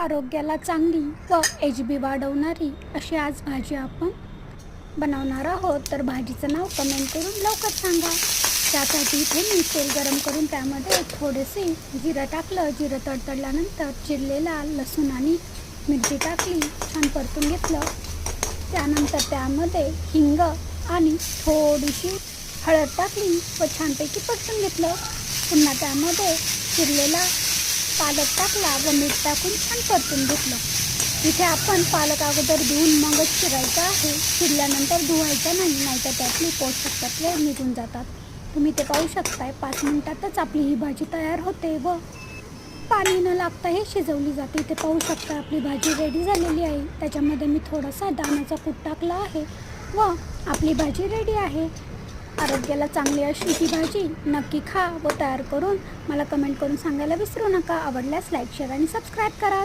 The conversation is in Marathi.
आरोग्याला चांगली व एच.बी. वाढवणारी अशी आज भाजी आपण बनवणार आहोत. तर भाजीचं नाव कमेंट करून लवकर सांगा. त्यासाठी इथे मी तेल गरम करून त्यामध्ये थोडेसे जिरं टाकलं. जिरं तडतडल्यानंतर चिरलेला लसूण आणि मिरची टाकली, छान परतून घेतलं. त्यानंतर त्यामध्ये हिंग आणि थोडीशी हळद टाकली व छानपैकी परतून घेतलं. पुन्हा त्यामध्ये चिरलेला पालक टाकला व मीठ टाकून छान परतून घेतलं. इथे आपण पालक अगोदर धुवून मगच चिरायचा आहे. चिरल्यानंतर धुवायचा नाही, नाहीतर त्यातली पोषक तत्वे निघून जातात. तुम्ही ते पाहू शकताय. 5 मिनिटातच आपली ही भाजी तयार होते व पाणी न लागता हे शिजवली जाते. ते पाहू शकता आपली भाजी रेडी झालेली आहे. त्याच्यामध्ये मी थोडासा दाण्याचा कूट टाकला आहे व आपली भाजी रेडी आहे. आरोग्याला चांगली अशी ही भाजी नक्की खा व तयार करून मला कमेंट करून सांगायला विसरू नका. आवडल्यास लाईक, शेअर आणि सबस्क्राईब करा.